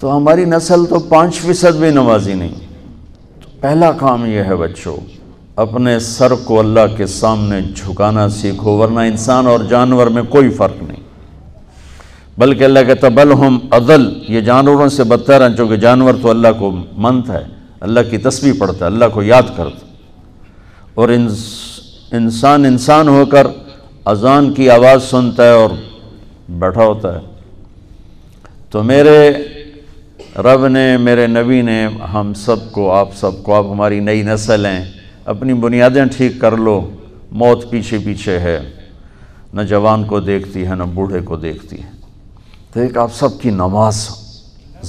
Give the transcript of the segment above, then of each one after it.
تو ہماری نسل تو 5% بھی نمازی نہیں. تو پہلا کام یہ ہے بچوں، اپنے سر کو اللہ کے سامنے جھکانا سیکھو، ورنہ انسان اور جانور میں کوئی فرق نہیں. بلکہ اللہ کہتا بل ہم اضل، یہ جانوروں سے بدتر ہیں، چونکہ جانور تو اللہ کو منت ہے، اللہ کی تسبیح پڑھتا ہے، اللہ کو یاد کرتا، اور انسان ہو کر اذان کی آواز سنتا ہے اور بیٹھا ہوتا ہے. تو میرے رب نے، میرے نبی نے ہم سب کو، آپ ہماری نئی نسل ہیں، اپنی بنیادیں ٹھیک کر لو. موت پیچھے پیچھے ہے، نہ جوان کو دیکھتی ہے نہ بوڑھے کو دیکھتی ہے. تو ایک آپ سب کی نماز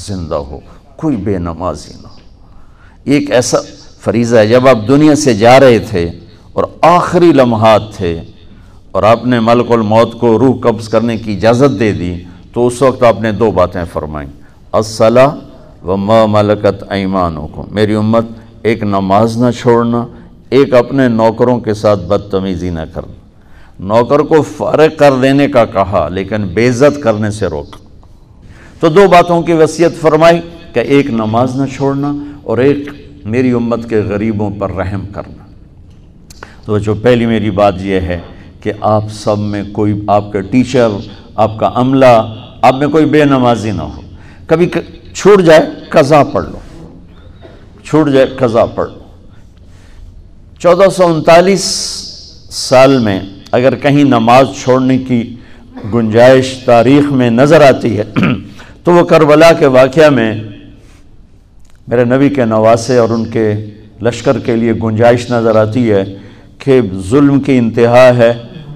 زندہ ہو، کوئی بے نمازی نہ ہو. ایک ایسا فریضہ ہے، جب آپ دنیا سے جا رہے تھے اور آخری لمحات تھے اور آپ نے ملک الموت کو روح قبض کرنے کی اجازت دے دی، تو اس وقت آپ نے 2 باتیں فرمائیں، الصلاۃ وما ملکت ایمانکم. میری امت، ایک نماز نہ چھوڑنا، ایک اپنے نوکروں کے ساتھ بدتمیزی نہ کرنا. نوکر کو فارغ کر دینے کا کہا لیکن بے عزت کرنے سے روک. تو 2 باتوں کی وصیت فرمائی کہ ایک نماز نہ چھوڑنا اور ایک میری امت کے غریبوں پر رحم کرنا. تو جو پہلی میری بات یہ ہے کہ آپ سب میں کوئی، آپ کے ٹیچر، آپ کا عملہ، آپ میں کوئی بے نمازی نہ ہو. کبھی چھوٹ جائے قضا پڑھ لو، چھوٹ جائے قضا پڑھ لو. 1439 سال میں اگر کہیں نماز چھوڑنے کی گنجائش تاریخ میں نظر آتی ہے تو وہ کربلا کے واقعہ میں میرے نبی کے نواسے اور ان کے لشکر کے لیے گنجائش نظر آتی ہے کہ ظلم کی انتہا ہے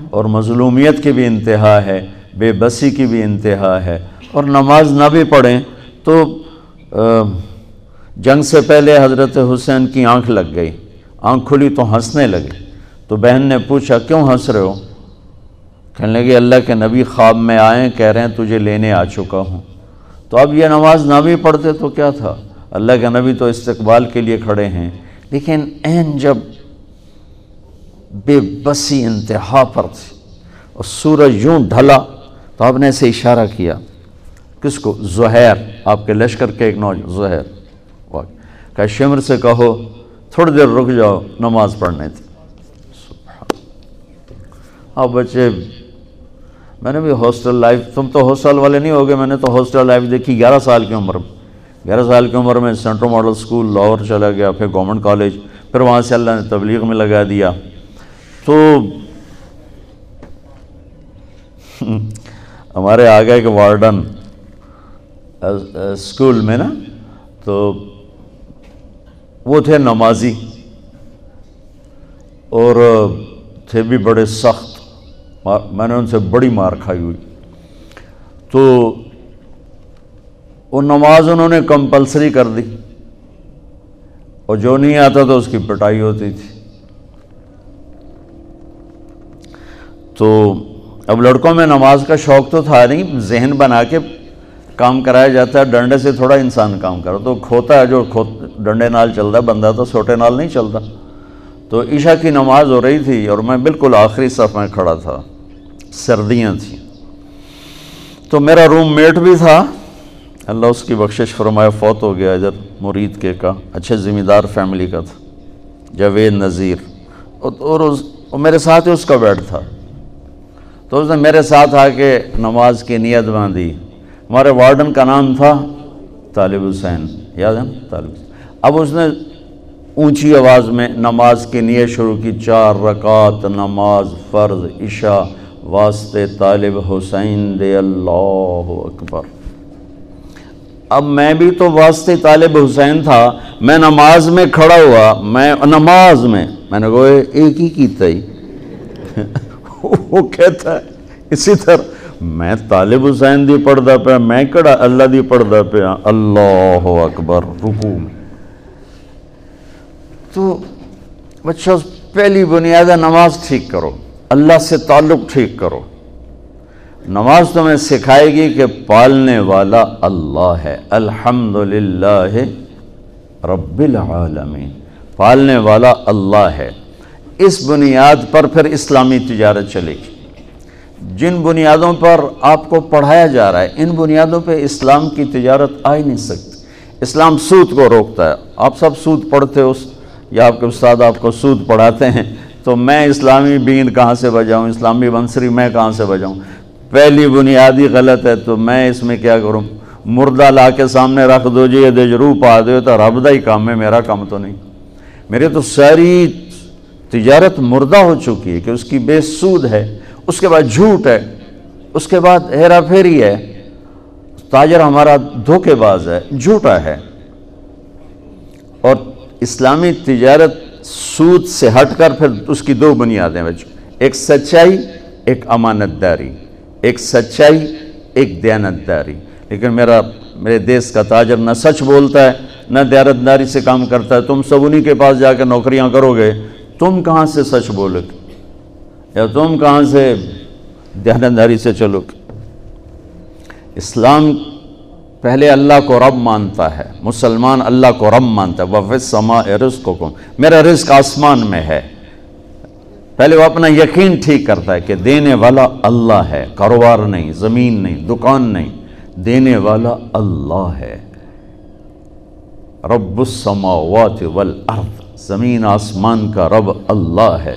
اور مظلومیت کی بھی انتہا ہے، بے بسی کی بھی انتہا ہے، اور نماز نہ بھی پڑھیں. تو جنگ سے پہلے حضرت حسین کی آنکھ لگ گئی، آنکھ کھلی تو ہنسنے لگے. تو بہن نے پوچھا کیوں ہنس رہے ہو؟ کہنے لگے اللہ کے نبی خواب میں آئے، کہہ رہے ہیں تجھے لینے آ چکا ہوں. تو اب یہ نماز نہ بھی پڑھتے تو کیا تھا، اللہ کے نبی تو استقبال کے لیے کھڑے ہیں. لیکن عین جب بے بسی انتہا پر تھی اور سورج یوں ڈھلا تو آپ نے اسے اشارہ کیا، کس کو؟ زہیر، آپ کے لشکر کے ایک نوجوان زہیر، کہ شمر سے کہو تھوڑی دیر رک جاؤ، نماز پڑھنے تھی. اب بچے، میں نے بھی ہاسٹل لائف، تم تو ہاسٹل والے نہیں ہوگے، میں نے تو ہاسٹل لائف دیکھی 11 سال کی عمر میں. 11 سال کی عمر میں سینٹرل ماڈل سکول لاہور چلا گیا، پھر گورنمنٹ کالج، پھر وہاں سے اللہ نے تبلیغ میں لگا دیا. تو ہمارے آگے کے وارڈن اسکول میں نا، تو وہ تھے نمازی اور تھے بھی بڑے سخت. میں نے ان سے بڑی مار کھائی ہوئی. تو وہ نماز انہوں نے کمپلسری کر دی اور جو نہیں آتا تو اس کی پٹائی ہوتی تھی. تو اب لڑکوں میں نماز کا شوق تو تھا نہیں، ذہن بنا کے کام کرایا جاتا ہے، ڈنڈے سے تھوڑا انسان کام کرا. تو کھوتا ہے جو ڈنڈے نال چلتا ہے، بندہ تو سوٹے نال نہیں چلتا. تو عشاء کی نماز ہو رہی تھی اور میں بالکل آخری صف میں کھڑا تھا، سردیاں تھیں. تو میرا روم میٹ بھی تھا، اللہ اس کی بخشش فرمایا، فوت ہو گیا ادھر مرید کے کا، اچھے ذمہ دار فیملی کا تھا، جاوید نذیر. اور میرے ساتھ ہی اس کا بیڈ تھا. تو اس نے میرے ساتھ آ کے نماز کی نیت باندھی. ہمارے وارڈن کا نام تھا طالب حسین، یاد ہے نا طالب حسین. اب اس نے اونچی آواز میں نماز کی نیت شروع کی، 4 رکعت نماز فرض عشاء واسطے طالب حسین دے، اللہ اکبر. اب میں بھی تو واسطے طالب حسین تھا، میں نماز میں کھڑا ہوا، میں نماز میں نے کہا ایک ہی کیتا ہی وہ کہتا ہے اسی طرح میں طالب حسین دی پڑھدا پیا، میں کڑا اللہ دی پڑھدا پیا، اللہ اکبر رکوع میں. تو بچوں پہلی بنیاد ہے نماز ٹھیک کرو، اللہ سے تعلق ٹھیک کرو. نماز تمہیں سکھائے گی کہ پالنے والا اللہ ہے، الحمدللہ رب العالمین، پالنے والا اللہ ہے. اس بنیاد پر پھر اسلامی تجارت چلے گی. جن بنیادوں پر آپ کو پڑھایا جا رہا ہے، ان بنیادوں پہ اسلام کی تجارت آ ہی نہیں سکتی۔ اسلام سود کو روکتا ہے۔ آپ سب سود پڑھتے ہو یا آپ کے استاد آپ کو سود پڑھاتے ہیں، تو میں اسلامی بین کہاں سے بجاؤں، اسلامی بنسری میں کہاں سے بجاؤں؟ پہلی بنیادی غلط ہے، تو میں اس میں کیا کروں؟ مردہ لا کے سامنے رکھ دو جی، یہ دجرو پا دو تو رب دا ہی کام ہے، میرا کام تو نہیں۔ میرے تو ساری تجارت مردہ ہو چکی ہے کہ اس کی بیس سود ہے، اس کے بعد جھوٹ ہے، اس کے بعد ہیرا پھیری ہے، تاجر ہمارا دھوکے باز ہے، جھوٹا ہے۔ اور اسلامی تجارت سود سے ہٹ کر پھر اس کی دو بنیادیں بچوں، ایک سچائی، ایک امانت داری، ایک سچائی، ایک دیانت داری۔ لیکن میرے دیس کا تاجر نہ سچ بولتا ہے، نہ دیانت داری سے کام کرتا ہے۔ تم سب انہی کے پاس جا کے نوکریاں کرو گے، تم کہاں سے سچ بولو گے یا تم کہاں سے دیانت داری سے چلو گے؟ اسلام پہلے اللہ کو رب مانتا ہے، مسلمان اللہ کو رب مانتا ہے۔ وَفِي السَّمَاءِ رِزْقُكُمْ، میرا رزق آسمان میں ہے۔ پہلے وہ اپنا یقین ٹھیک کرتا ہے کہ دینے والا اللہ ہے، کاروبار نہیں، زمین نہیں، دکان نہیں، دینے والا اللہ ہے۔ رب السماوات والارض، زمین آسمان کا رب اللہ ہے۔